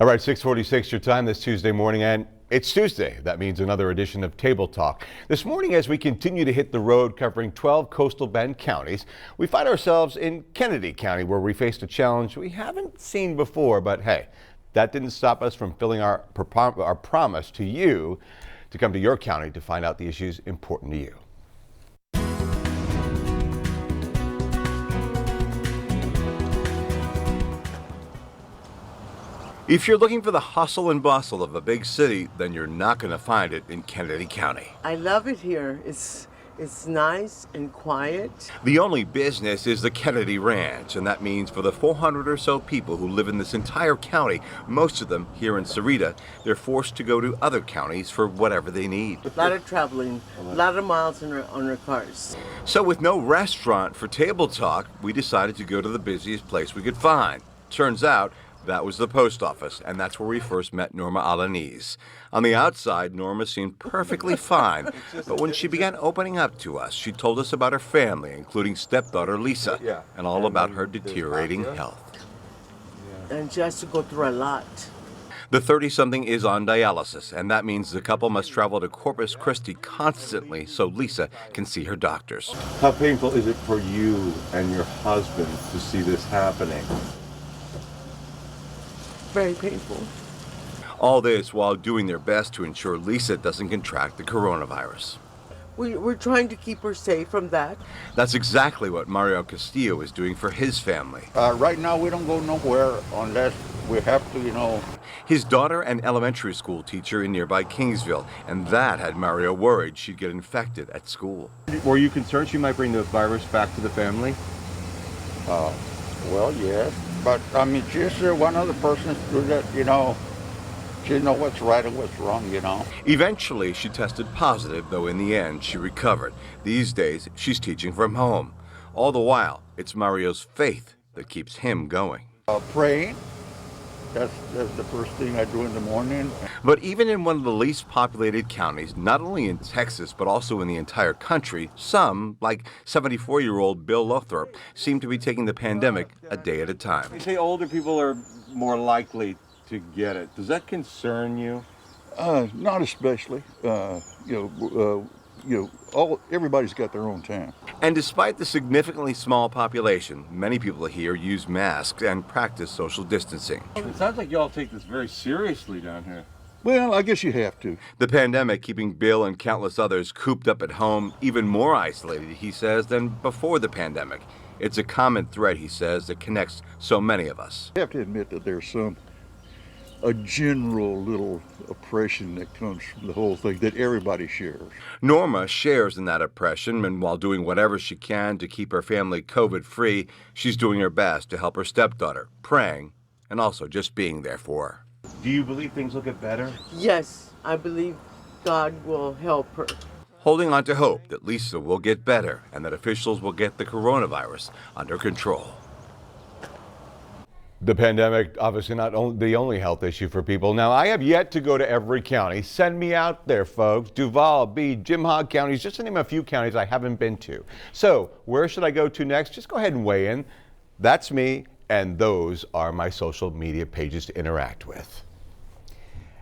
All right, 6:46 your time this Tuesday morning, and it's Tuesday. That means another edition of Table Talk. This morning, as we continue to hit the road covering 12 coastal Bend counties, we find ourselves in Kenedy County, where we faced a challenge we haven't seen before. But hey, that didn't stop us from filling our promise to you to come to your county to find out the issues important to you. If you're looking for the hustle and bustle of a big city, then you're not going to find it in Kenedy County. I love it here. It's nice and quiet. The only business is the Kenedy Ranch, and that means for the 400 or so people who live in this entire county, most of them here in Sarita, they're forced to go to other counties for whatever they need. A lot of traveling, a lot of miles on our cars. So with no restaurant for table talk, we decided to go to the busiest place we could find. Turns out, that was the post office, and that's where we first met Norma Alaniz. On the outside, Norma seemed perfectly fine, but when she began opening up to us, she told us about her family, including stepdaughter Lisa, and all about her deteriorating health. And she has to go through a lot. The 30-something is on dialysis, and that means the couple must travel to Corpus Christi constantly so Lisa can see her doctors. How painful is it for you and your husband to see this happening? Very painful. All this while doing their best to ensure Lisa doesn't contract the coronavirus. We're trying to keep her safe from that. That's exactly what Mario Castillo is doing for his family. Right now we don't go nowhere unless we have to, His daughter, an elementary school teacher in nearby Kingsville, and that had Mario worried she'd get infected at school. Were you concerned she might bring the virus back to the family? Well, yes. But, she's one of the persons that, she knows what's right and what's wrong, Eventually, she tested positive, though in the end, she recovered. These days, she's teaching from home. All the while, it's Mario's faith that keeps him going. Praying. That's the first thing I do in the morning. But even in one of the least populated counties, not only in Texas, but also in the entire country, some, like 74-year-old Bill Lothrop, seem to be taking the pandemic a day at a time. You say older people are more likely to get it. Does that concern you? Not especially. Everybody's got their own time. And despite the significantly small population, many people here use masks and practice social distancing. It sounds like y'all take this very seriously down here. Well, I guess you have to. The pandemic keeping Bill and countless others cooped up at home, even more isolated, he says, than before the pandemic. It's a common thread, he says, that connects so many of us. I have to admit that there's a general little oppression that comes from the whole thing that everybody shares. Norma shares in that oppression, and while doing whatever she can to keep her family COVID-free, she's doing her best to help her stepdaughter, praying, and also just being there for her. Do you believe things will get better? Yes, I believe God will help her. Holding on to hope that Lisa will get better and that officials will get the coronavirus under control. The pandemic, obviously not the only health issue for people. Now, I have yet to go to every county. Send me out there, folks. Duval, Bede, Jim Hogg counties, just to name a few counties I haven't been to. So where should I go to next? Just go ahead and weigh in. That's me, and those are my social media pages to interact with.